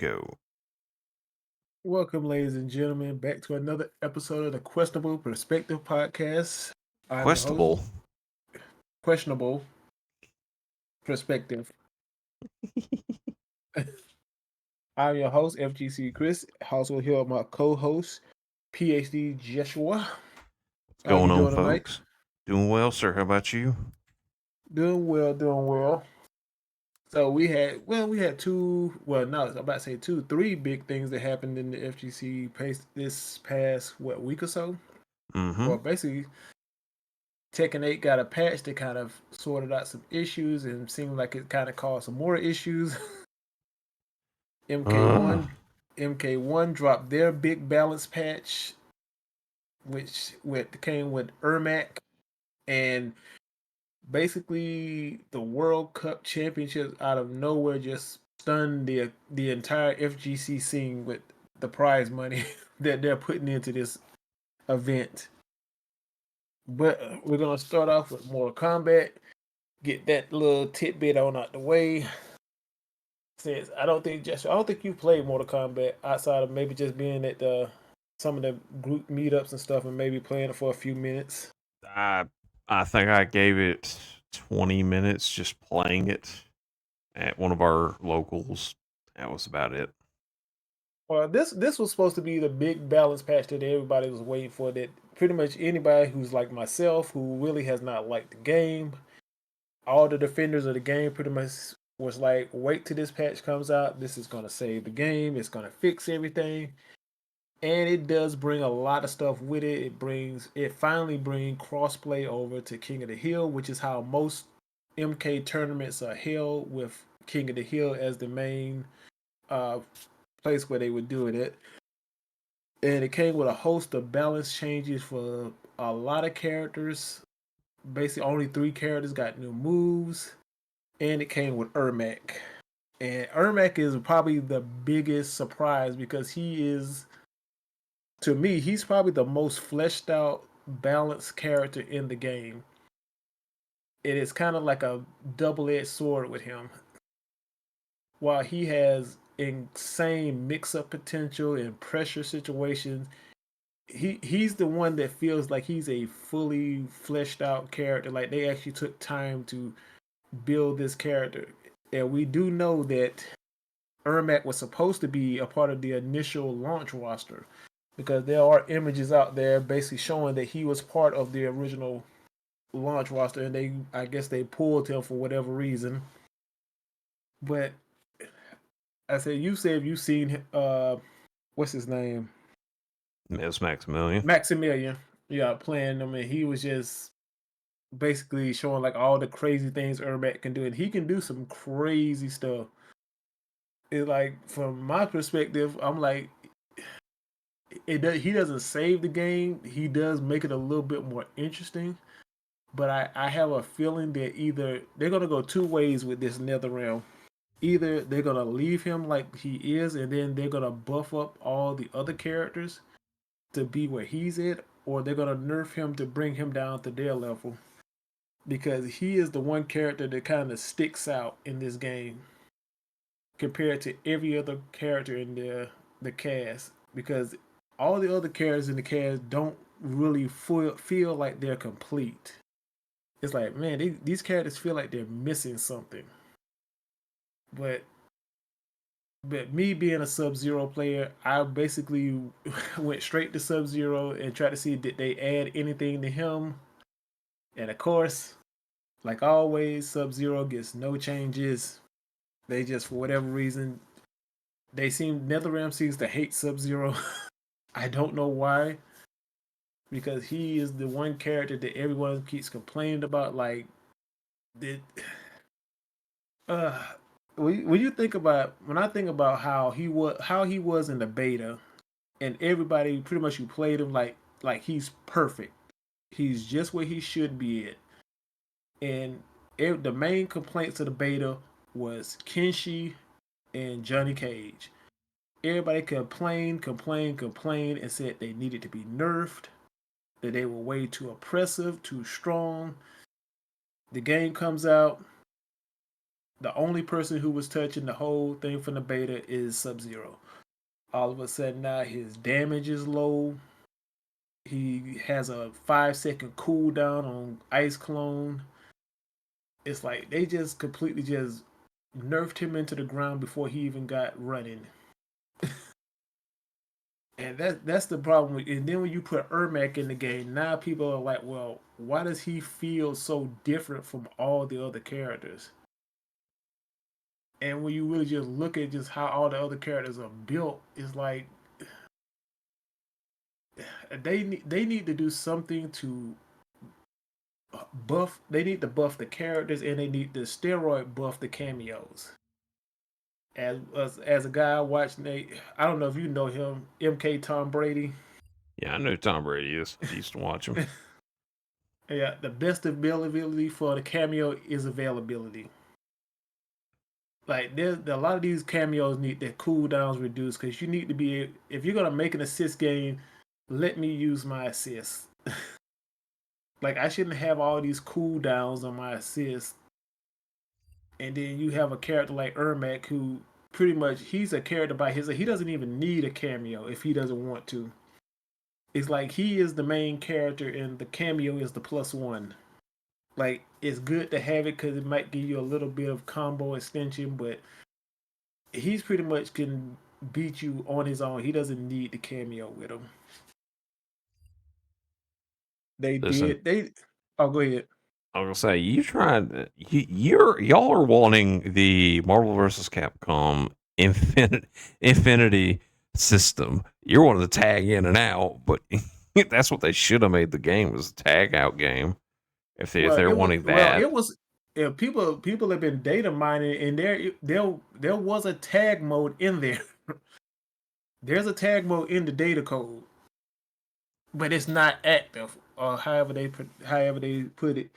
Go. Welcome, ladies and gentlemen, back to another episode of the Questionable Perspective Podcast. I'm your host, Questable. Questionable Perspective. I'm your host, FGC Chris. Also here with my co-host, phdjeshua. What's How you going on, doing tonight? folks? Doing well, sir. How about you? Doing well, doing well. So we had two. Well, no, I'm about to say two, three big things that happened in the FGC pace this past week or so. Mm-hmm. Well, basically, Tekken 8 got a patch that kind of sorted out some issues and seemed like it kind of caused some more issues. Uh, MK1 MK1 dropped their big balance patch, which came with Ermac, and basically the World Cup championships out of nowhere just stunned the entire FGC scene with the prize money that they're putting into this event. But we're gonna start off with Mortal Kombat, get that little tidbit on out the way. Since I don't think you played Mortal Kombat outside of maybe just being at the some of the group meetups and stuff, and maybe playing it for a few minutes. I I think I gave it 20 minutes just playing it at one of our locals. That was about it. Well, this was supposed to be the big balance patch that everybody was waiting for. That pretty much anybody who's like myself, who really has not liked the game, all the defenders of the game pretty much was like, wait till this patch comes out. This is gonna save the game. It's gonna fix everything. And it does bring a lot of stuff with it. It finally bring crossplay over to King of the Hill, which is how most MK tournaments are held, with King of the Hill as the main uh, place where they would do it at. And it came with a host of balance changes for a lot of characters. Basically, only 3 characters got new moves, and it came with Ermac. And Ermac is probably the biggest surprise because he is, to me, he's probably the most fleshed out, balanced character in the game. It is kind of like a double edged sword with him. While he has insane mix up potential in pressure situations, he's the one that feels like he's a fully fleshed out character. Like they actually took time to build this character. And we do know that Ermac was supposed to be a part of the initial launch roster, because there are images out there basically showing that he was part of the original launch roster, and I guess they pulled him for whatever reason. But I said you've seen what's his name, Miss Maximilian. Maximilian, yeah, playing him, and he was just basically showing like all the crazy things Ermac can do, and he can do some crazy stuff. It, like, from my perspective, I'm like, he doesn't save the game. He does make it a little bit more interesting. But I have a feeling that either they're gonna go two ways with this Nether Realm. Either they're gonna leave him like he is, and then they're gonna buff up all the other characters to be where he's at, or they're gonna nerf him to bring him down to their level. Because he is the one character that kind of sticks out in this game compared to every other character in the cast. Because all the other characters in the cast don't really feel like they're complete. It's like, man, these characters feel like they're missing something. But me being a Sub Zero player, I basically went straight to Sub Zero and tried to see did they add anything to him. And of course, like always, Sub Zero gets no changes. They just, for whatever reason, NetherRealm seems to hate Sub Zero. I don't know why, because he is the one character that everyone keeps complaining about. Like, did uh when you think about when I think about how he was in the beta, and everybody pretty much who played him, like he's perfect. He's just where he should be at. And the main complaints of the beta was Kenshi and Johnny Cage. Everybody complained, and said they needed to be nerfed, that they were way too oppressive, too strong. The game comes out, The only person who was touching the whole thing from the beta is Sub-Zero. All of a sudden now his damage is low. He has a 5 second cooldown on Ice Clone. It's like they just completely just nerfed him into the ground before he even got running. And that's the problem. And then when you put Ermac in the game, now people are like, well, why does he feel so different from all the other characters? And when you really just look at just how all the other characters are built, it's like they need to do something to buff. They need to buff the characters, and they need to steroid buff the cameos. As a guy watching, I don't know if you know him, MK Tom Brady. Yeah, I know Tom Brady is. I used to watch him. Yeah, the best availability for the cameo is availability. Like there's a lot of these cameos need their cooldowns reduced because you need to be, if you're gonna make an assist game, let me use my assist. Like I shouldn't have all these cooldowns on my assist, and then you have a character like Ermac who pretty much he's a character by his. He doesn't even need a cameo if he doesn't want to. It's like he is the main character and the cameo is the +1. Like it's good to have it because it might give you a little bit of combo extension, but he's pretty much can beat you on his own. He doesn't need the cameo with him. They Listen, did. They. Oh, go ahead. I was gonna say you tried. Y'all are wanting the Marvel vs. Capcom Infinity system. You're wanting to tag in and out, but that's what they should have made the game was a tag out game. If they're wanting that, It was. Yeah, people have been data mining, and there was a tag mode in there. There's a tag mode in the data code, but it's not active, or however they put it.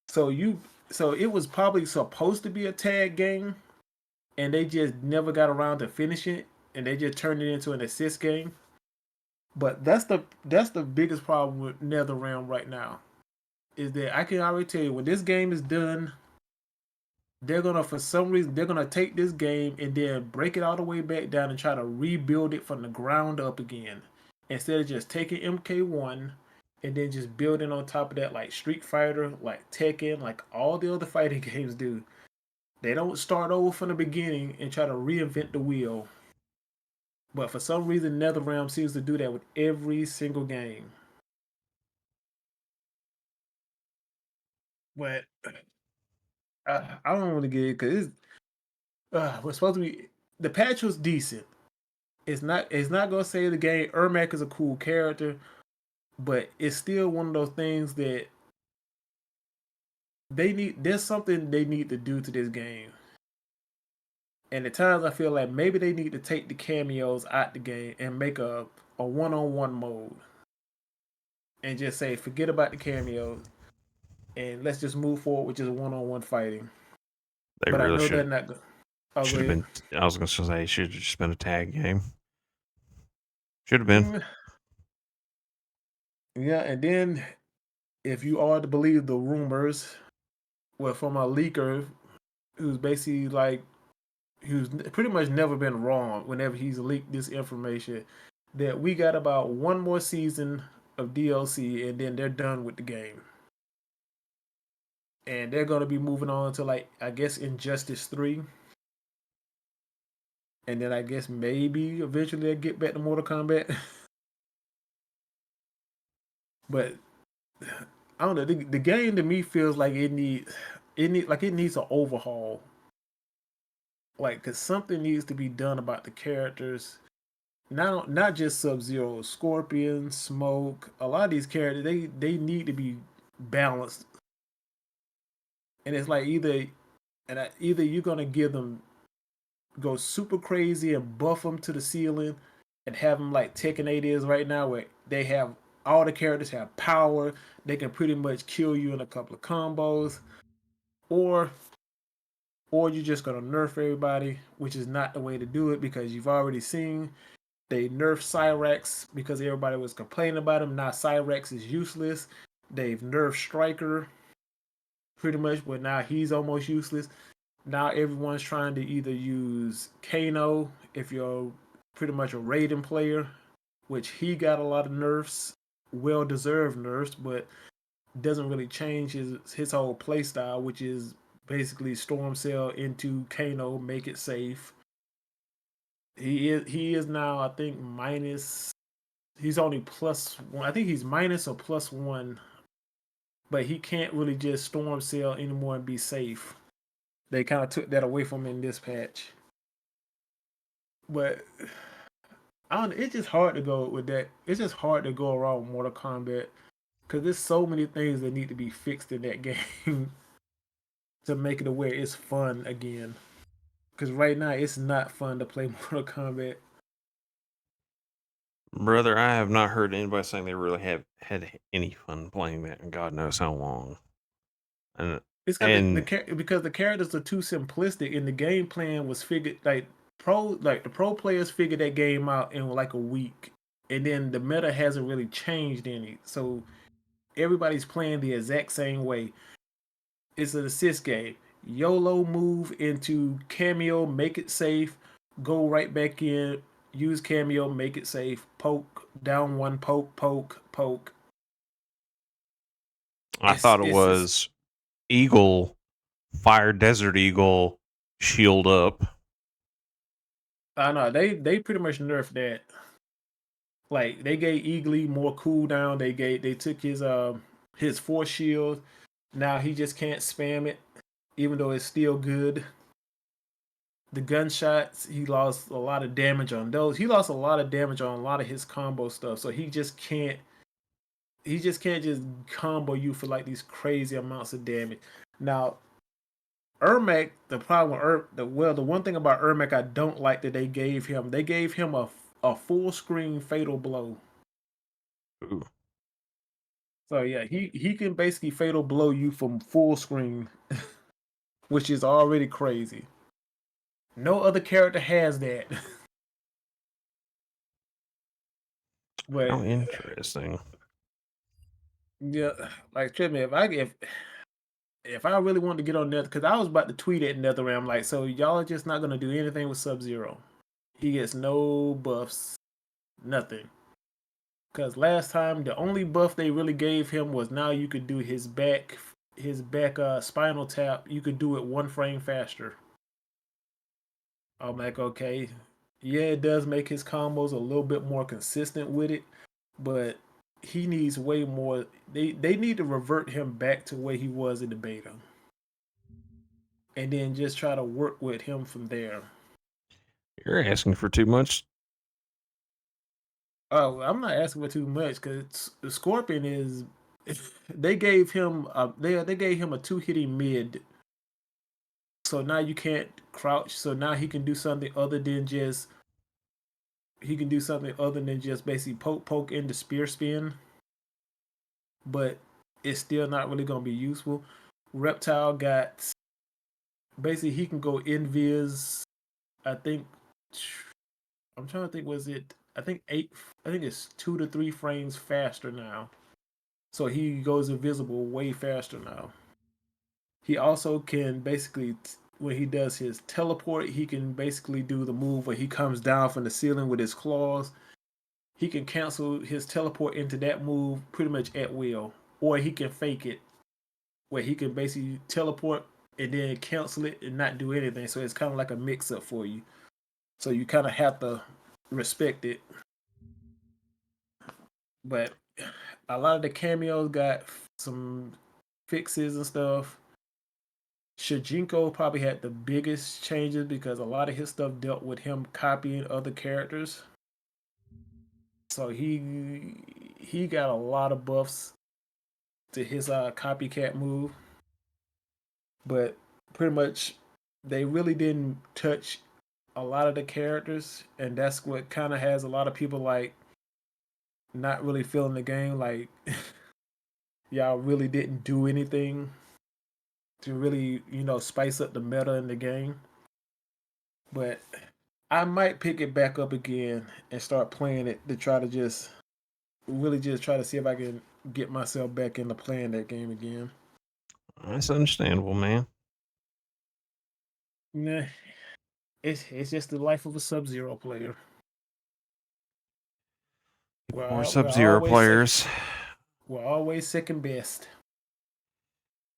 So it was probably supposed to be a tag game, and they just never got around to finishing it, and they just turned it into an assist game. But that's the biggest problem with NetherRealm right now, is that I can already tell you when this game is done, they're gonna for some reason they're gonna take this game and then break it all the way back down and try to rebuild it from the ground up again, instead of just taking MK1 and then just building on top of that like Street Fighter, like Tekken, like all the other fighting games do. They don't start over from the beginning and try to reinvent the wheel. But for some reason, NetherRealm seems to do that with every single game. But I don't want to get it because we're supposed to be. The patch was decent. It's not gonna say the game Ermac is a cool character, but it's still one of those things that they need. There's something they need to do to this game. And at times I feel like maybe they need to take the cameos out the game and make a one-on-one mode, and just say forget about the cameos and let's just move forward with just one-on-one fighting. they But I really know they're not. Oh, go should have ahead. been. I was gonna say it should have just been a tag game. Should have been. Yeah, and then if you are to believe the rumors, well, from a leaker who's basically like who's pretty much never been wrong whenever he's leaked this information, that we got about one more season of DLC and then they're done with the game. And they're gonna be moving on to like I guess Injustice 3. And then I guess maybe eventually they'll get back to Mortal Kombat. But I don't know. The game to me feels like it needs it needs an overhaul. Like, cause something needs to be done about the characters. Not just Sub-Zero, Scorpion, Smoke. A lot of these characters they need to be balanced. And it's like either you're gonna give them go super crazy and buff them to the ceiling, and have them like Tekken 8 is right now, where they have all the characters have power. They can pretty much kill you in a couple of combos, or you're just gonna nerf everybody, which is not the way to do it because you've already seen they nerfed Cyrax because everybody was complaining about him. Now Cyrax is useless. They've nerfed Striker pretty much, but now he's almost useless. Now everyone's trying to either use Kano if you're pretty much a Raiden player, which he got a lot of nerfs, well deserved nerfs, but doesn't really change his whole play style, which is basically storm cell into Kano, make it safe. He is now, I think, minus. He's only +1. I think he's minus or +1, but he can't really just storm cell anymore and be safe. They kind of took that away from him in this patch. But I don't. It's just hard to go with that. It's just hard to go around Mortal Kombat because there's so many things that need to be fixed in that game to make it where it's fun again. Because right now it's not fun to play Mortal Kombat. Brother, I have not heard anybody saying they really have had any fun playing that in God knows how long. And It's and because the characters are too simplistic, and the game plan was figured the pro players figured that game out in like a week, and then the meta hasn't really changed any. So everybody's playing the exact same way. It's an assist game. YOLO move into cameo, make it safe, go right back in, use cameo, make it safe, poke, down one, poke, poke, poke. I thought it It's just was Eagle, Fire Desert Eagle, shield up. I know they pretty much nerfed that. Like they gave Eagly more cooldown. They took his force shield. Now he just can't spam it, even though it's still good. The gunshots, he lost a lot of damage on those. He lost a lot of damage on a lot of his combo stuff. So he just can't just combo you for like these crazy amounts of damage. Now, Ermac, the problem with the one thing about Ermac I don't like that they gave him a full screen fatal blow. Ooh. So yeah, he can basically fatal blow you from full screen, which is already crazy. No other character has that. But How interesting. yeah, like trust me, if I really wanted to get on Nether, because I was about to tweet at NetherRealm like, so y'all are just not gonna do anything with Sub Zero. He gets no buffs, nothing. Because last time the only buff they really gave him was now you could do his back spinal tap. You could do it 1 frame faster. I'm like, okay, yeah, it does make his combos a little bit more consistent with it, but he needs way more. They need to revert him back to where he was in the beta, and then just try to work with him from there. You're asking for too much. Oh, I'm not asking for too much because the Scorpion is. They gave him a 2 hitting mid, so now you can't crouch. So now he can do something other than just basically poke into spear spin, but it's still not really gonna be useful. Reptile got basically he can go invis. I think I'm trying to think. Was it? I think 8. I think it's 2 to 3 frames faster now. So he goes invisible way faster now. He also can basically when he does his teleport, he can basically do the move where he comes down from the ceiling with his claws. He can cancel his teleport into that move pretty much at will, or he can fake it where he can basically teleport and then cancel it and not do anything. So it's kind of like a mix up for you. So you kind of have to respect it. But a lot of the cameos got some fixes and stuff. Shijinko probably had the biggest changes because a lot of his stuff dealt with him copying other characters. So he got a lot of buffs to his copycat move, but pretty much they really didn't touch a lot of the characters, and that's what kind of has a lot of people like not really feeling the game. Like y'all really didn't do anything to really spice up the meta in the game. But I might pick it back up again and start playing it to try to just really just try to see if I can get myself back into playing that game again. That's understandable, man. Nah, it's just the life of a Sub-Zero player. More We're Sub-Zero always second. players. We're always second best.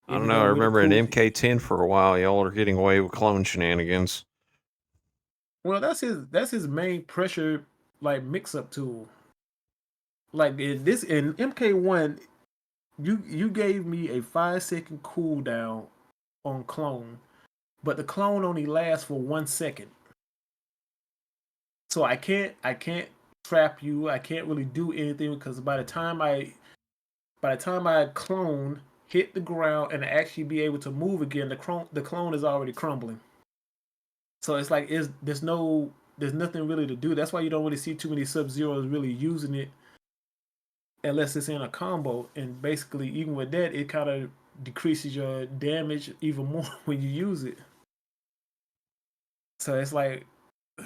I don't Even know. though I we're the remember in cool. MK10 for a while, y'all are getting away with clone shenanigans. Well, that's his main pressure like mix-up tool. Like in MK1, you gave me a 5 second cooldown on clone, but the clone only lasts for 1 second. So I can't trap you. I can't really do anything because by the time I clone, hit the ground, and actually be able to move again, the clone is already crumbling. So it's like there's nothing really to do. That's why you don't really see too many Sub-Zeros really using it unless it's in a combo. And basically, even with that, it kind of decreases your damage even more when you use it. So it's like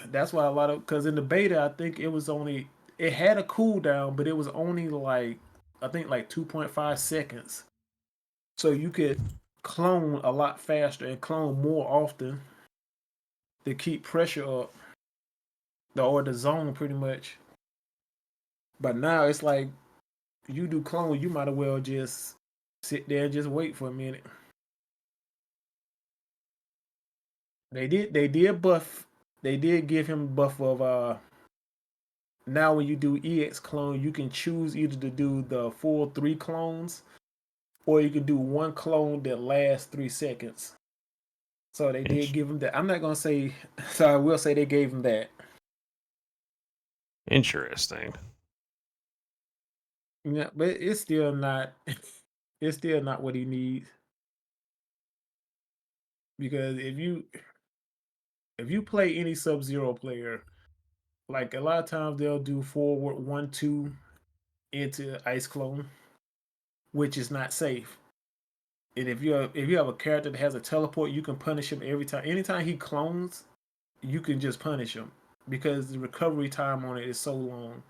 that's why a lot of because in the beta, I think it had a cooldown, but it was only like I think like 2.5 seconds. So you could clone a lot faster and clone more often to keep pressure up, or the zone pretty much. But now it's like you do clone, you might as well just sit there and just wait for a minute. They did give him buff of now when you do EX clone, you can choose either to do the full 3 clones or you can do one clone that lasts 3 seconds. So they did give him that. I'm not gonna say so I will say they gave him that. Interesting. Yeah, but it's still not it's still not what he needs. Because if you play any Sub-Zero player, like a lot of times they'll do forward 1-2 into Ice Clone, which is not safe. And if you have a character that has a teleport, you can punish him every time. Anytime he clones, you can just punish him because the recovery time on it is so long.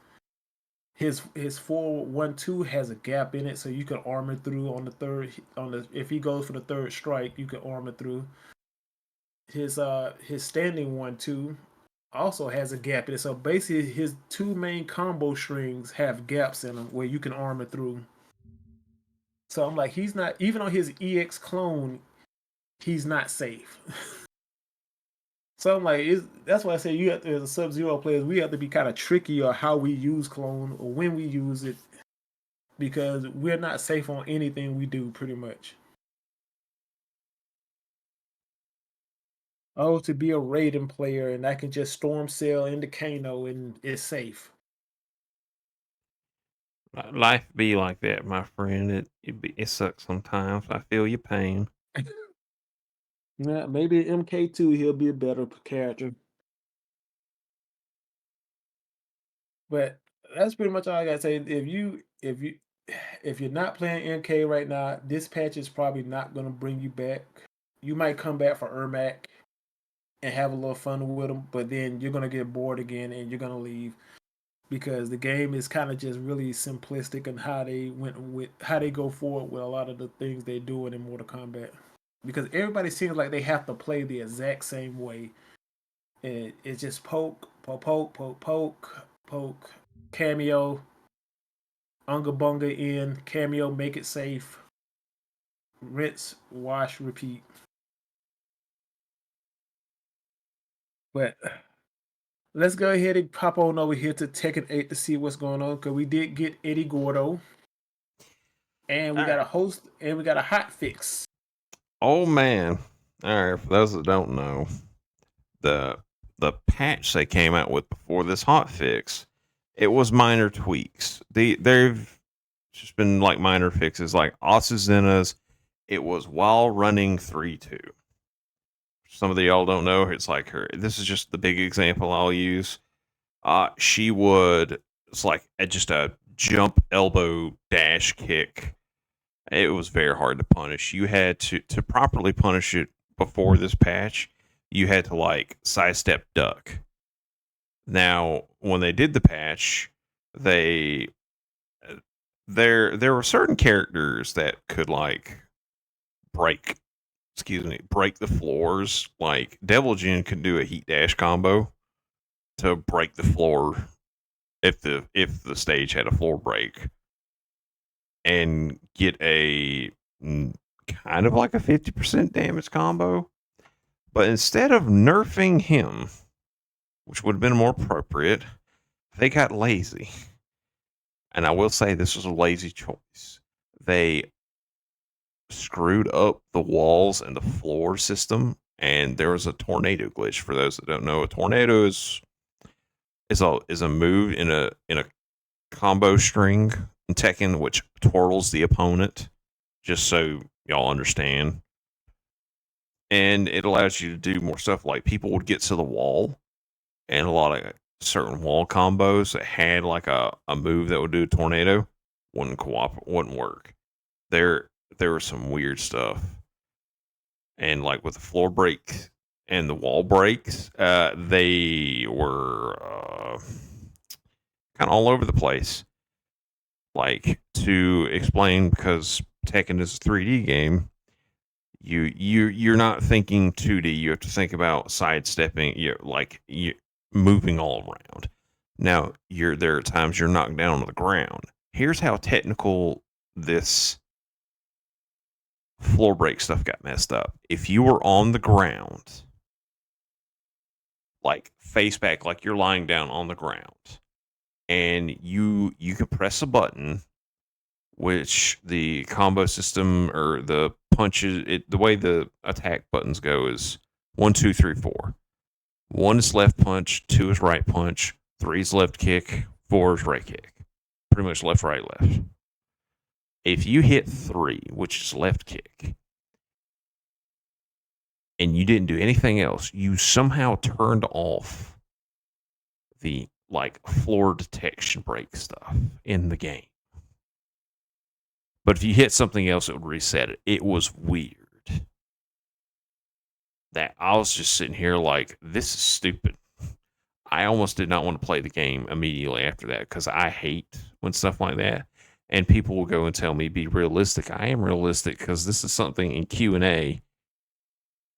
His forward 1-2 has a gap in it, so you can armor through on the third on the if he goes for the third strike, you can armor through. His standing 1-2 also has a gap in it. So basically his two main combo strings have gaps in them where you can armor through. So I'm like, he's not even on his EX clone, he's not safe. So I'm like, that's why I say you have to, as a Sub-Zero players, we have to be kind of tricky on how we use clone or when we use it because we're not safe on anything we do pretty much. Oh, to be a Raiden player and I can just storm sail into Kano and it's safe. Life be like that, my friend. It sucks sometimes. I feel your pain. Yeah, maybe MK2 he'll be a better character. But that's pretty much all I gotta say. If you're not playing MK right now, this patch is probably not gonna bring you back. You might come back for Ermac and have a little fun with him, but then you're gonna get bored again and you're gonna leave because the game is kind of just really simplistic in how they go forward with a lot of the things they do in Mortal Kombat. Because everybody seems like they have to play the exact same way. And it's just poke, poke, poke, poke, poke, poke, cameo, unga bunga in, cameo, make it safe, rinse, wash, repeat. But let's go ahead and pop on over here to Tekken 8 to see what's going on because we did get Eddy Gordo, and we All got a right. host, and we got a hot fix. Oh man. All right. For those that don't know, the the patch they came out with before this hot fix, it was minor tweaks. They've just been like minor fixes, like Asuzena's. It was while running 3-2. Some of the y'all don't know. It's like her. This is just the big example I'll use. She would. It's like just a jump elbow dash kick. It was very hard to punish. You had to properly punish it before this patch. You had to like sidestep duck. Now, when they did the patch, they there were certain characters that could like break break the floors. Like Devil Jin could do a heat dash combo to break the floor if the stage had a floor break and get a kind of like a 50% damage combo. But instead of nerfing him, which would have been more appropriate, they got lazy. And I will say this was a lazy choice. They screwed up the walls and the floor system, and there was a tornado glitch. For those that don't know, a tornado is a move in a combo string in Tekken which twirls the opponent. Just so y'all understand, and it allows you to do more stuff. Like people would get to the wall, and a lot of certain wall combos that had like a move that would do a tornado wouldn't work. There was some weird stuff, and like with the floor break and the wall breaks, they were kind of all over the place. Like to explain, because Tekken is a 3D game, you're not thinking 2D. You have to think about sidestepping. You moving all around. Now there are times you're knocked down on the ground. Here's how technical this floor break stuff got messed up. If you were on the ground, like face back, like you're lying down on the ground, and you can press a button, which the combo system or the punches, the way the attack buttons go is 1, 2, 3, 4. 1 is left punch, 2 is right punch, 3 is left kick, 4 is right kick. Pretty much left, right, left. If you hit 3, which is left kick, and you didn't do anything else, you somehow turned off the like floor detection break stuff in the game. But if you hit something else, it would reset it. It was weird. That I was just sitting here like, this is stupid. I almost did not want to play the game immediately after that because I hate when stuff like that. And people will go and tell me, be realistic. I am realistic because this is something in Q&A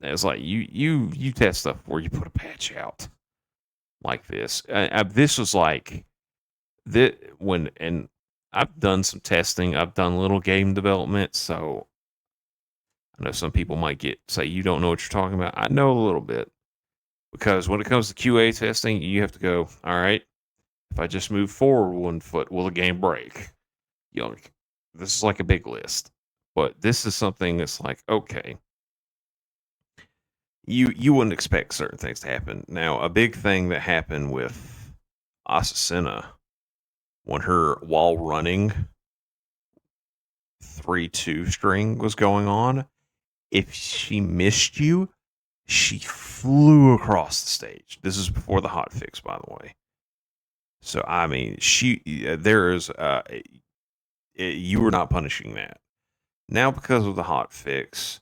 that's like, you test stuff where you put a patch out like this. This was like, and I've done some testing. I've done little game development, so I know some people might say you don't know what you're talking about. I know a little bit because when it comes to QA testing, you have to go, all right, if I just move forward 1 foot, will the game break? This is like a big list, but this is something that's like, okay, you wouldn't expect certain things to happen. Now, a big thing that happened with Asasina when her while running 3-2 string was going on, if she missed you, she flew across the stage. This is before the hot fix, by the way. So I mean, you were not punishing that. Now, because of the hot fix,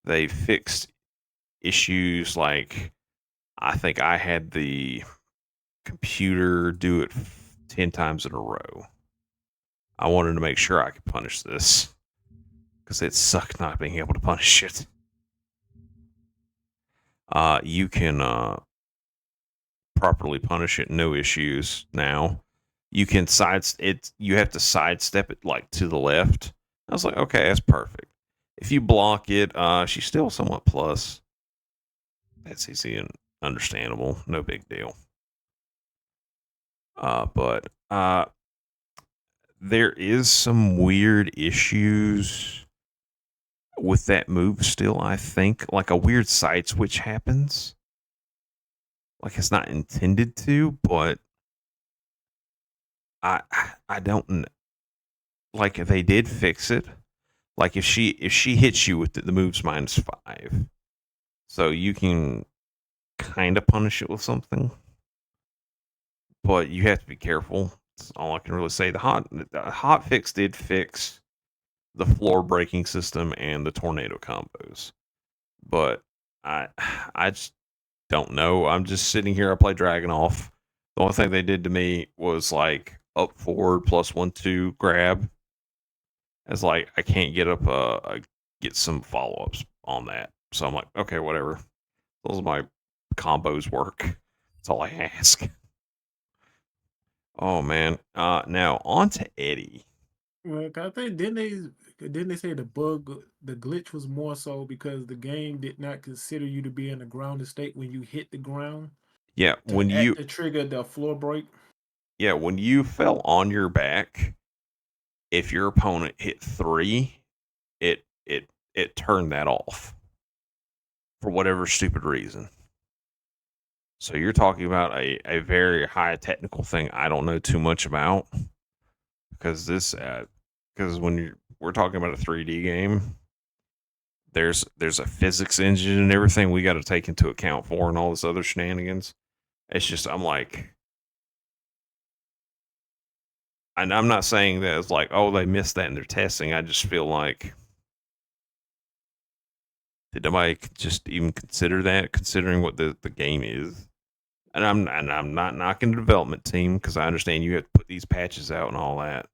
they fixed issues like I think I had the computer do it 10 times in a row. I wanted to make sure I could punish this because it sucked not being able to punish it. You can properly punish it, no issues now. You can you have to sidestep it like to the left. I was like, okay, that's perfect. If you block it, she's still somewhat plus. That's easy and understandable. No big deal. But there is some weird issues with that move still, I think. Like a weird side switch happens. Like it's not intended to, but I don't like if they did fix it. Like if she hits you with the move's -5, so you can kind of punish it with something, but you have to be careful. That's all I can really say. The hot fix did fix the floor breaking system and the tornado combos, but I just don't know. I'm just sitting here. I play Dragon Off. The only thing they did to me was like up forward +1-2 grab. It's like I can't get up get some follow ups. on that. So I'm like, okay, whatever. Those are my combos work. That's all I ask. Oh man. Now on to Eddy. Well, I think didn't they say the glitch was more so because the game did not consider you to be in a grounded state when you hit the ground Yeah, to act to trigger the floor break. when you fell on your back, if your opponent hit 3, it turned that off for whatever stupid reason. So you're talking about a very high technical thing I don't know too much about, because we're talking about a 3D game, there's a physics engine and everything we got to take into account for, and all this other shenanigans. It's just I'm like, and I'm not saying that it's like, oh, they missed that in their testing. I just feel like, did nobody just even consider that, considering what the game is? And I'm not knocking the development team, because I understand you have to put these patches out and all that.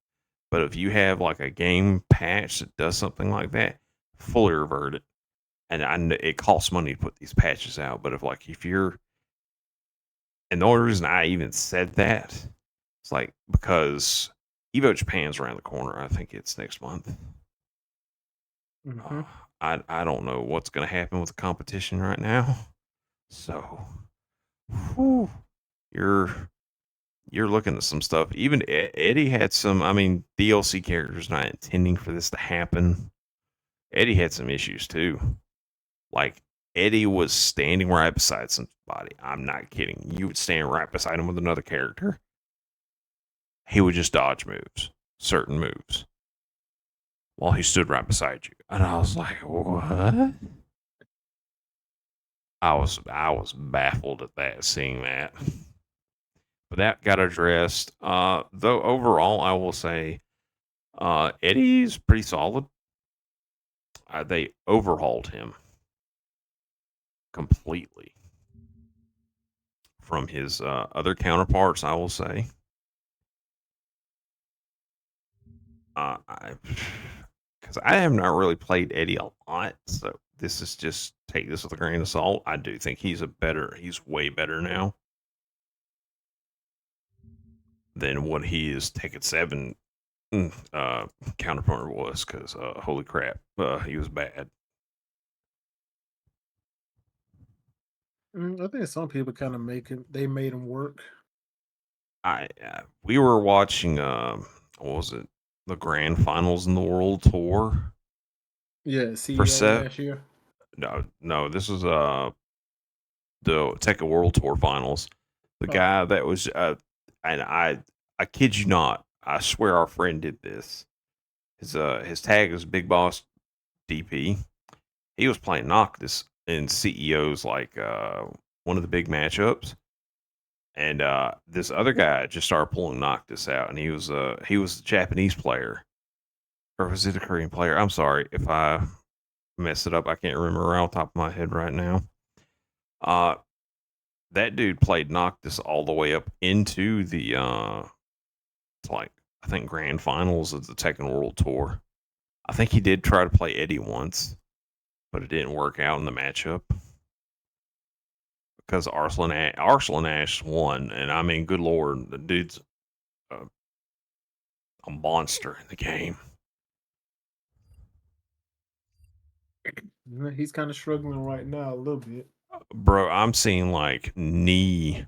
But if you have like a game patch that does something like that, fully revert it. And it costs money to put these patches out. But if you're, and the only reason I even said that, it's like because Evo Japan's around the corner. I think it's next month. Hmm. I don't know what's going to happen with the competition right now. So, whew, you're looking at some stuff. Even Eddy had some. I mean, DLC characters not intending for this to happen. Eddy had some issues too. Like Eddy was standing right beside somebody. I'm not kidding. You would stand right beside him with another character. He would just dodge moves, certain moves, while he stood right beside you. And I was like, what? I was baffled at that, seeing that. But that got addressed. Though overall, I will say Eddy's pretty solid. They overhauled him completely from his other counterparts, I will say. Because I have not really played Eddy a lot, so this is just take this with a grain of salt. I do think he's way better now than what he is Tekken 7 counterpart was, because holy crap, he was bad. I think some people kind of they made him work. We were watching what was it, the grand finals in the world tour Yeah, for CEO Seth. last year. No, this was the Tekken World Tour finals. The Oh, guy that was and I kid you not, I swear our friend did this. His tag is Big Boss DP. He was playing Noctis in CEO's like one of the big matchups. And this other guy just started pulling Noctis out, and he was a Japanese player, or was it a Korean player? I'm sorry if I mess it up. I can't remember right off the top of my head right now. Uh, that dude played Noctis all the way up into the like I think grand finals of the Tekken World Tour. I think he did try to play Eddy once, but it didn't work out in the matchup because Arslan Ash won, and I mean, good lord, the dude's a, a monster in the game. he's kind of struggling right now a little bit. Bro, I'm seeing like knee.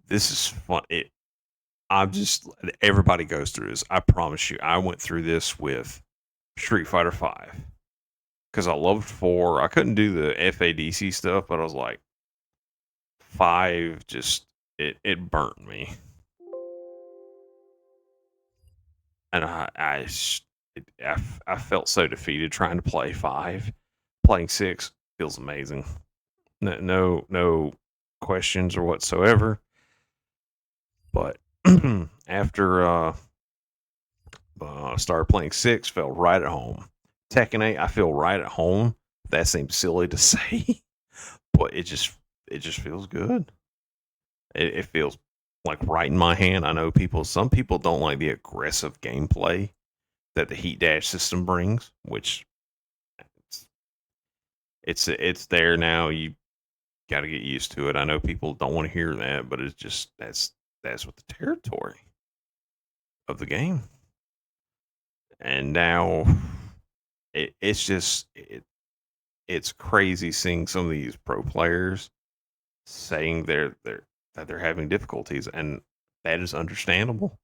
This is fun. I'm just everybody goes through this. I promise you. I went through this with Street Fighter 5 because I loved 4. I couldn't do the FADC stuff, but I was like 5 just it burnt me. And I felt so defeated trying to play 5. Playing 6 feels amazing. No questions or whatsoever. But after started playing 6, felt right at home. Tekken 8, I feel right at home. That seems silly to say, but it just feels good. It feels like right in my hand. I know some people don't like the aggressive gameplay that the Heat Dash system brings, which It's there now. You got to get used to it. I know people don't want to hear that, but it's just that's what the territory of the game. And now it's just it's crazy seeing some of these pro players saying that they're having difficulties, and that is understandable.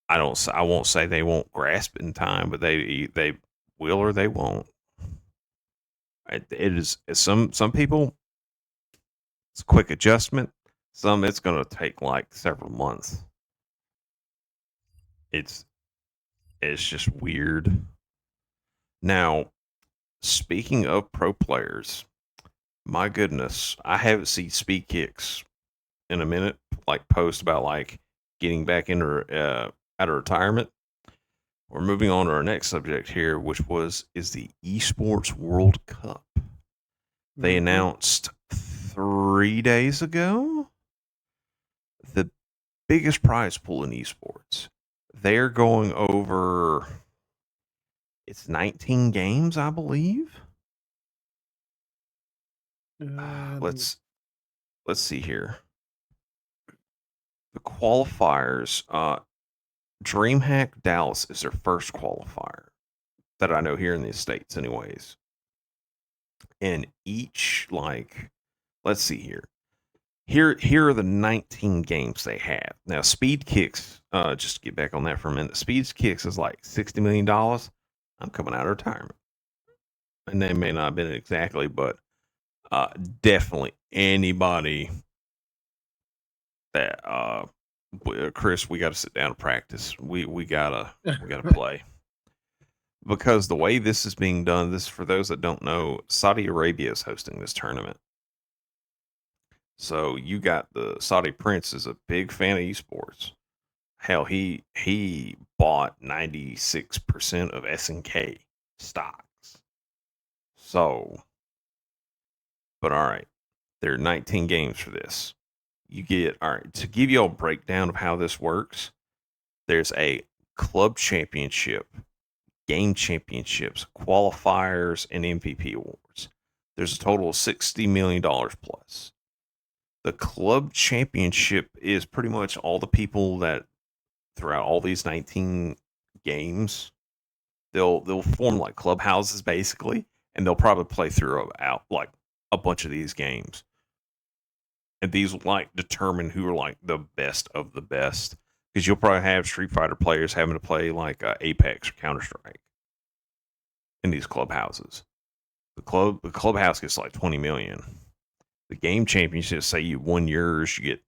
I won't say they won't grasp it in time, but they will or they won't. It is some people it's a quick adjustment. Some it's going to take like several months. It's it's just weird. Now, speaking of pro players, my goodness, I haven't seen Speed Kicks in a minute. Like post about like getting back into out of retirement. We're moving on to our next subject here, which is the Esports World Cup. They Mm-hmm. announced 3 days ago the biggest prize pool in esports. They're going over it's 19 games, I believe. Let me. Let's see here. The qualifiers, DreamHack Dallas is their first qualifier that I know here in the States, anyways. And each like, let's see here. Here are the 19 games they have. Now, Speed Kicks, just to get back on that for a minute, Speed Kicks is like $60 million. I'm coming out of retirement. And they may not have been exactly, but definitely anybody that Chris, we got to sit down and practice. We gotta play because the way this is being done. This for those that don't know, Saudi Arabia is hosting this tournament. So you got the Saudi Prince is a big fan of esports. Hell, he bought 96% of SNK stocks. So, but all right, there are 19 games for this. You get all right to give you a breakdown of how this works. There's a club championship, game championships, qualifiers, and MVP awards. There's a total of $60 million plus. The club championship is pretty much all the people that throughout all these 19 games they'll form like clubhouses basically, and they'll probably play through out like a bunch of these games, and these will like determine who are like the best of the best because you'll probably have Street Fighter players having to play like Apex or Counter Strike in these clubhouses. The clubhouse gets like 20 million. The game championship, say you won yours, you get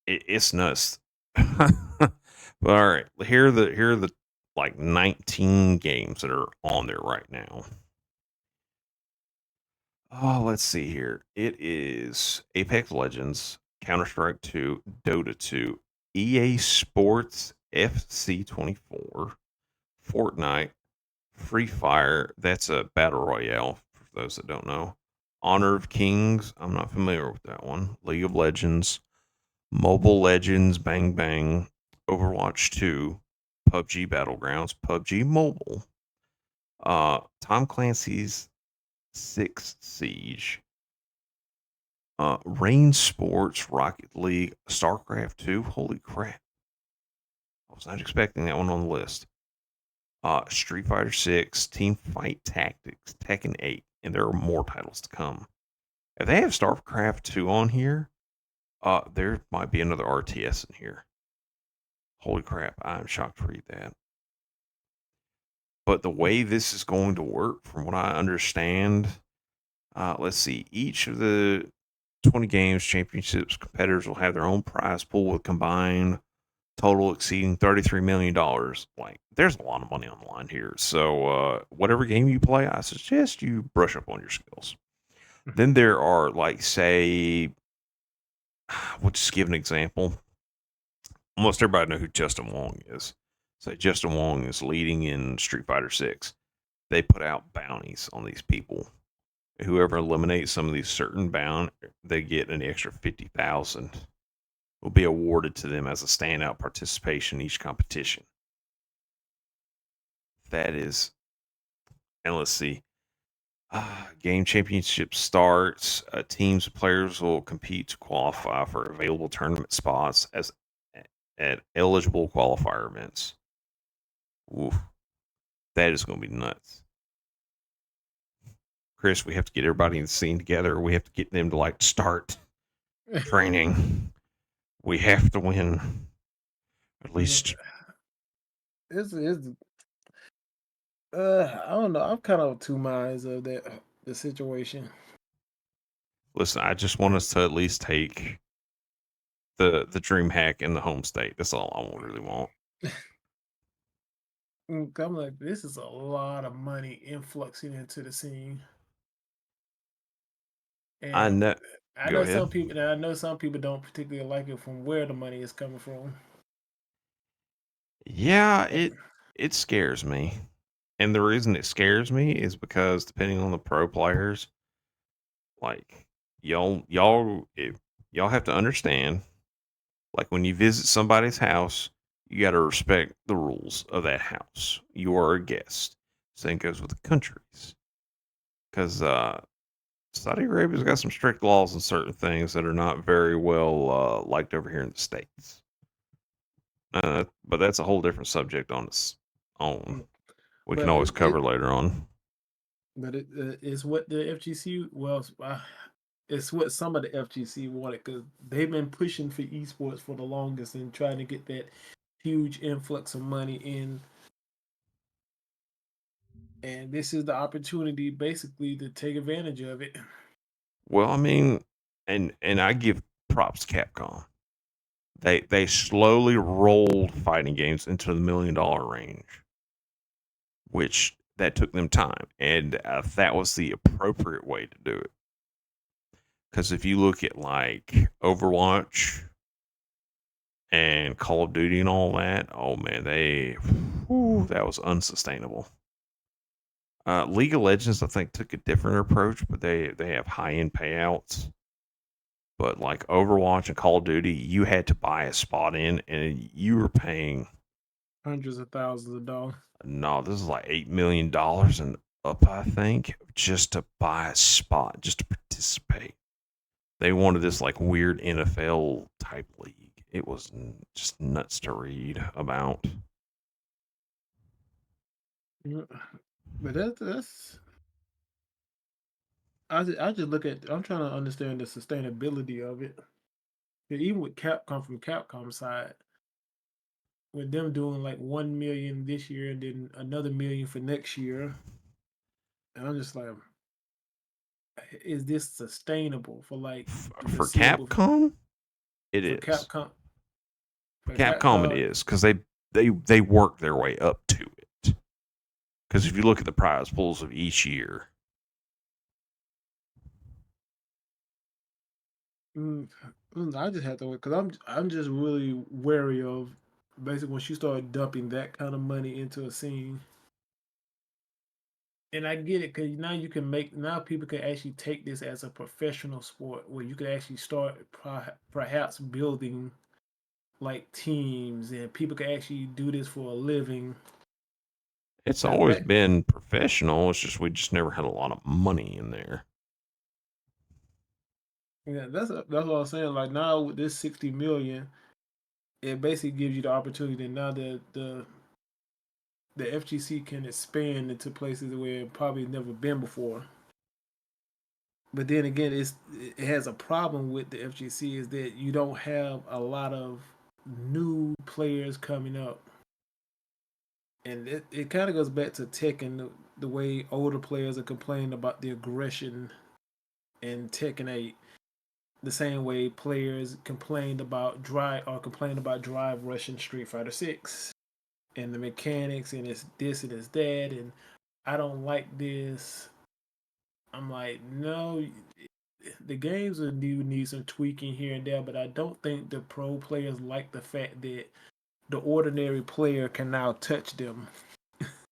it's nuts. But all right, here are the like 19 games that are on there right now. Oh, let's see here. It is Apex Legends, Counter Strike 2, Dota 2, EA Sports FC 24, Fortnite, Free Fire. That's a battle royale for those that don't know. Honor of Kings. I'm not familiar with that one. League of Legends, Mobile Legends, Bang Bang, Overwatch 2, PUBG Battlegrounds, PUBG Mobile, Tom Clancy's Six Siege, Rain Sports, Rocket League, StarCraft 2. Holy crap. I was not expecting that one on the list. Street Fighter 6, Team Fight Tactics, Tekken 8, and there are more titles to come. If they have StarCraft 2 on here, there might be another RTS in here. Holy crap, I'm shocked to read that. But the way this is going to work, from what I understand, let's see, each of the 20 games championships competitors will have their own prize pool with combined total exceeding $33 million. Like, there's a lot of money on the line here. So, whatever game you play, I suggest you brush up on your skills. Then there are, like, say, we'll just give an example. Almost everybody know who Justin Wong is. Say Justin Wong is leading in Street Fighter 6. They put out bounties on these people. Whoever eliminates some of these certain bound, they get an extra 50,000. Will be awarded to them as a standout participation in each competition. That is And let's see. Game championship starts. Teams of players will compete to qualify for available tournament spots at eligible qualifier events. Oof, that is going to be nuts. Chris, we have to get everybody in the scene together. We have to get them to like start training. We have to win. At least It's I don't know. I'm kind of two minds of the situation. listen, I just want us to at least take the dream hack in the home state. That's all I really want. I'm like, this is a lot of money influxing into the scene, I and know. I Go know ahead. some people. And I know some people don't particularly like it from where the money is coming from. Yeah, Eh, it scares me. And the reason it scares me is because depending on the pro players, like if y'all have to understand, like when you visit somebody's house, you got to respect the rules of that house. You are a guest. Same goes with the countries, because Saudi Arabia's got some strict laws on certain things that are not very well liked over here in the states. But that's a whole different subject on its own. mm, We can But always cover later on. it's what the FGC it's what some of the FGC wanted because they've been pushing for esports for the longest and trying to get that huge influx of money in, and this is the opportunity basically to take advantage of it. Well, I mean, and I give props to Capcom. They slowly rolled fighting games into the $1 million range, which that took them time, and that was the appropriate way to do it. Because if you look at like Overwatch and Call of Duty and all that, oh man, that was unsustainable. League of Legends, I think, took a different approach, but they have high end payouts. But like Overwatch and Call of Duty, you had to buy a spot in, and you were paying. Hundreds of thousands of dollars. No, this is like $8 million and up, I think, just to buy a spot, just to participate. They wanted this like weird NFL type league. It was just nuts to read about. Yeah, but that's I just look at. I'm trying to understand the sustainability of it. And even with Capcom from Capcom side, with them doing like 1 million this year and then another million for next year, and I'm just like, is this sustainable for like the For foreseeable Capcom, it for is. Capcom? For For Cap, Capcom, it is because they work their way up to it. Because if you look at the prize pools of each year, mm, I just have to wait because I'm just really wary of basically once you start dumping that kind of money into a scene. And I get it because now you can make now people can actually take this as a professional sport where you can actually start perhaps building like teams and people can actually do this for a living. it's Because always back, been professional. It's just we just never had a lot of money in there. yeah, that's what I'm saying. Like now with this 60 million, it basically gives you the opportunity. Now the FGC can expand into places where it probably never been before. But then again, it has a problem with the FGC is that you don't have a lot of new players coming up, and it kind of goes back to Tekken, the way older players are complaining about the aggression in Tekken 8, the same way players complained about drive rushing Street Fighter 6 and the mechanics and it's this and it's that and I don't like this. I'm like, no, the games do need some tweaking here and there, but I don't think the pro players like the fact that the ordinary player can now touch them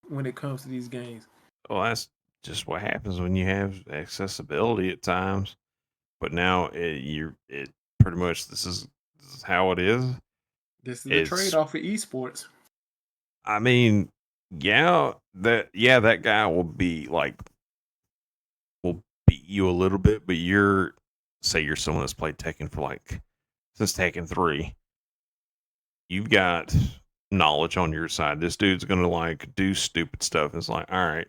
when it comes to these games. Well, that's just what happens when you have accessibility at times. But now it pretty much this is how it is. This is the trade It's off for esports. I mean that guy will be like will beat you a little bit, but you're someone that's played Tekken for like since Tekken 3. You've got knowledge on your side. This dude's gonna like do stupid stuff. It's like, all right,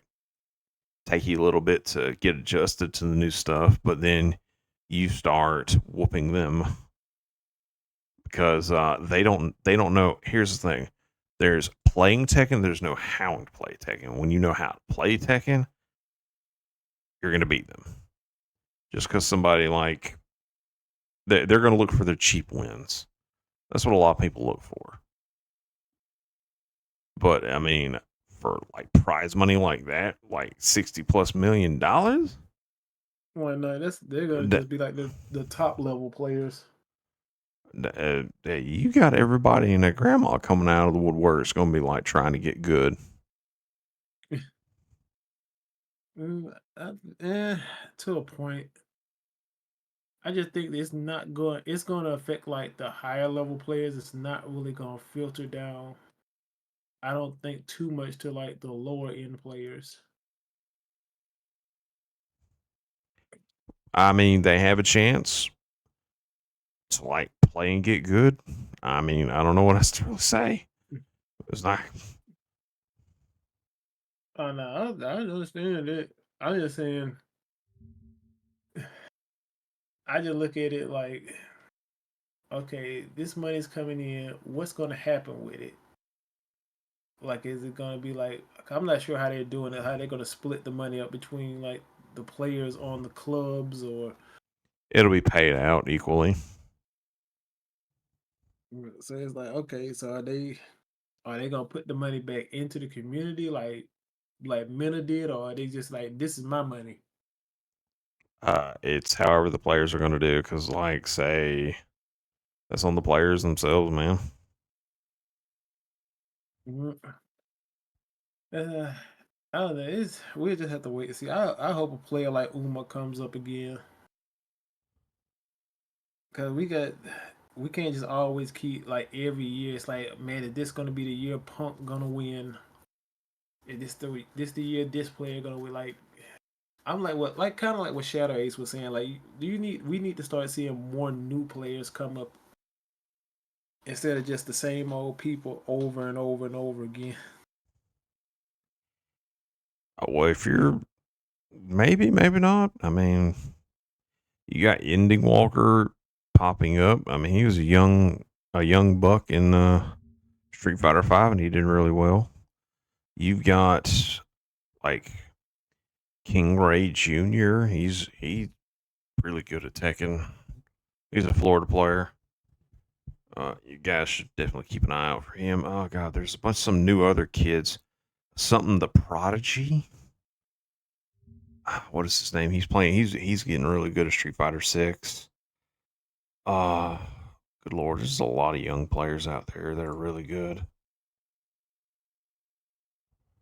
take you a little bit to get adjusted to the new stuff, but then you start whooping them because they don't know. Here's the thing: there's playing Tekken. There's no how to play Tekken. When you know how to play Tekken, you're gonna beat them. Just because somebody like they're gonna look for their cheap wins. That's what a lot of people look for. But I mean, for like prize money like that, like $60+ million, Why not? They're gonna just be like the top level players. you got everybody and their grandma coming out of the woodwork. It's gonna be like trying to get good. To a point. I just think it's not going. It's going to affect like the higher level players. It's not really going to filter down. I don't think too much to like the lower end players. I mean, they have a chance to like play and get good. I mean, I don't know what else to really say. It's not. Oh no, I understand it. I'm just saying. I just look at it like, okay, this money's coming in. What's going to happen with it? Like, is it going to be like? I'm not sure how they're doing it. How they're going to split the money up between like the players on the clubs, or It'll be paid out equally. so it's like, okay, so are they gonna put the money back into the community like Mena did, or are they just like, this is my money? It's however the players are going to do. Because, like, say that's on the players themselves, man. Mhm. Uh, I don't know. We just have to wait and see. I hope a player like Uma comes up again, because we can't just always keep like every year. It's like, man, is this gonna be the year Punk gonna win? Is this the year this player gonna win? Like, I'm like, what, like kind of like what Shadow Ace was saying. Like, we need to start seeing more new players come up instead of just the same old people over and over and over again. Well, if you're maybe not. I mean, you got Ending Walker popping up. I mean, he was a young buck in Street Fighter Five, and he did really well. You've got like King Ray Jr. He's really good at Tekken. He's a Florida player. You guys should definitely keep an eye out for him. Oh God, there's a bunch of some new other kids. Something the Prodigy. What is his name? He's playing. He's getting really good at Street Fighter Six. Uh Good lord, there's a lot of young players out there that are really good.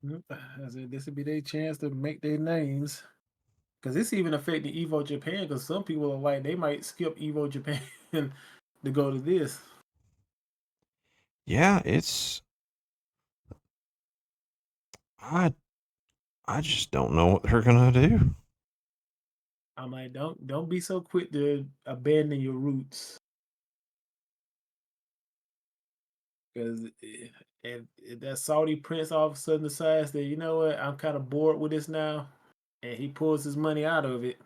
Yep. I said this would be their chance to make their names. Because it's even affecting Evo Japan. Because some people are like, they might skip Evo Japan to go to this. Yeah, it's I I just don't know what they're gonna do. I'm like, don't be so quick to abandon your roots. Because if that Saudi prince all of a sudden decides that, you know what, I'm kind of bored with this now, and he pulls his money out of it,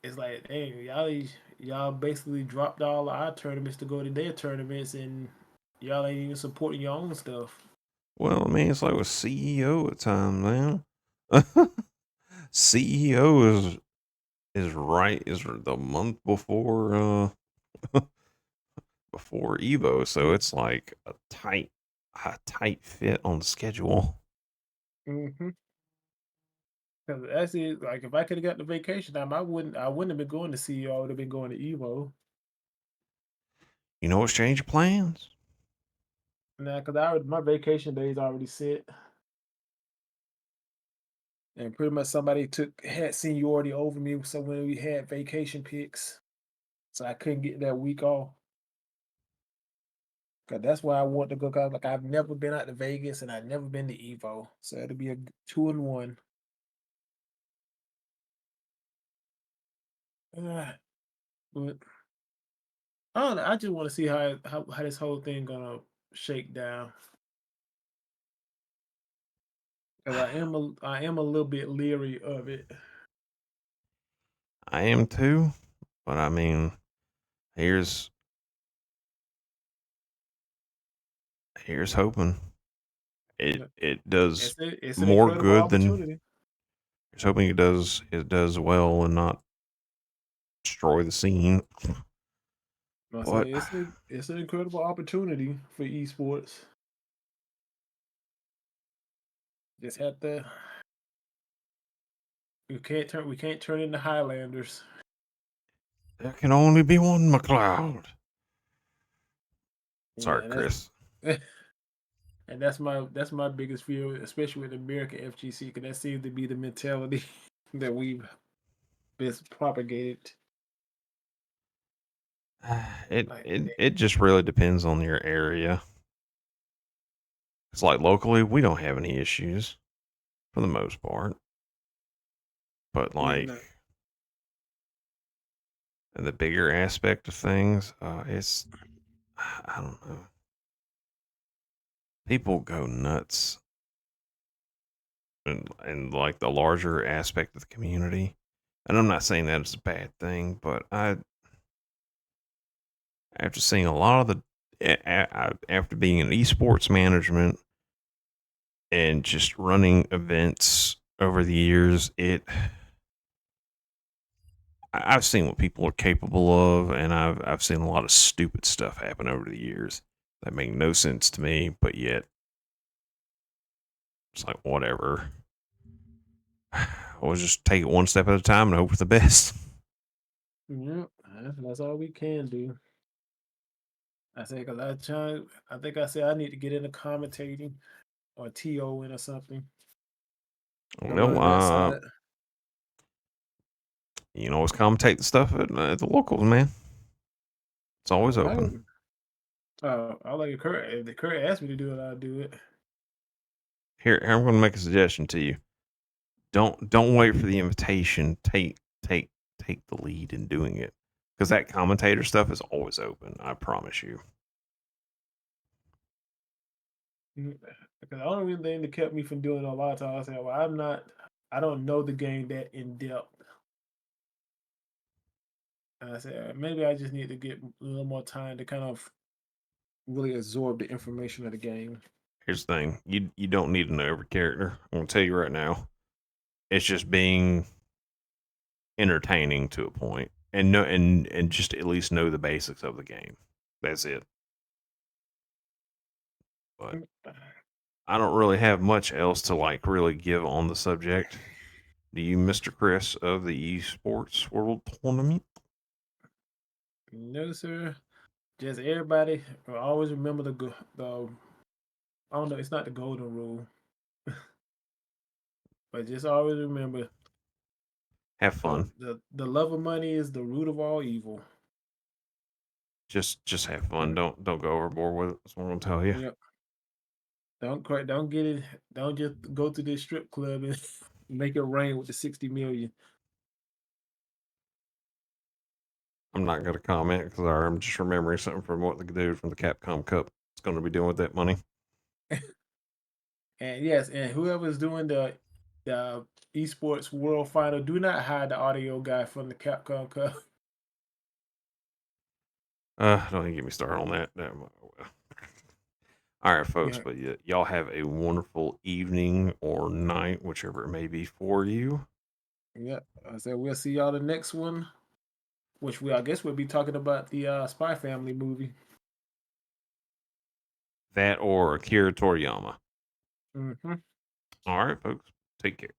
it's like, hey, y'all basically dropped all our tournaments to go to their tournaments, and y'all ain't even supporting your own stuff. Well, I mean, it's like with CEO at times, man. CEO is the month before Evo, so it's like a tight fit on the schedule. Mm-hmm. Because that's it. Like, if I could have got the vacation time, I wouldn't have been going to CEO. I would have been going to Evo. You know what's changed your plans? Now, because my vacation days already set, and pretty much somebody had seniority over me. So when we had vacation picks, so I couldn't get that week off. Cause that's why I want to go. Cause like I've never been out to Vegas and I've never been to Evo, so it'll be a 2-1. But I don't know. I just want to see how this whole thing gonna shake down. Cause I am a little bit leery of it. I am too, but I mean, here's hoping it does It's an more incredible good than. opportunity. Here's hoping it does well and not destroy the scene. I say But it's an incredible opportunity for esports. Just have to. We can't turn into Highlanders. there can only be one McLeod. Sorry, Yeah, Chris. and that's my biggest fear, especially with American FGC, because that seems to be the mentality that we've been propagated. It Like, it it just really depends on your area. It's like locally, we don't have any issues for the most part, but yeah, like no, the bigger aspect of things, it's I don't know. People go nuts, and like the larger aspect of the community. And I'm not saying that it's a bad thing, but after seeing a lot of after being in esports management and just running events over the years, I've seen what people are capable of, and I've seen a lot of stupid stuff happen over the years that make no sense to me, but yet it's like whatever. We'll just take it one step at a time and hope for the best. yeah, that's all we can do. I say, because I think I said I need to get into commentating or TOing or something to Well, learn that side. you can always commentate the stuff at the locals, man. It's always Oh, open. I like it. Kurt, if the Kurt asked me to do it, I'll do it. Here, I'm going to make a suggestion to you. Don't wait for the invitation. Take the lead in doing it, because that commentator stuff is always open. I promise you. Because the only thing that kept me from doing it a lot of times, I said, well, I don't know the game that in depth. And I said, maybe I just need to get a little more time to kind of really absorb the information of the game. Here's the thing: you don't need to know every character. I'm going to tell you right now. It's just being entertaining to a point, and no, and just at least know the basics of the game. That's it. But Mm, I don't really have much else to like really give on the subject. Do you, Mr. Chris of the Esports World Tournament? No, sir. Just everybody always remember the I don't know, it's not the golden rule, but just always remember Have fun. the love of money is the root of all evil. Just have fun. Don't go overboard with it. That's what I'm gonna tell you. Yep. Don't get it. Don't just go to this strip club and make it rain with the 60 million. I'm not gonna comment because I'm just remembering something from what the dude from the Capcom Cup is going to be doing with that money. And yes, and whoever's doing the esports world final, do not hire the audio guy from the Capcom Cup. Don't even get me started on that. All right, folks, Yeah, but y'all have a wonderful evening or night, whichever it may be for you. yeah. I said we'll see y'all the next one, which I guess we'll be talking about the Spy Family movie. That or Akira Toriyama. Hmm. All right, folks, take care.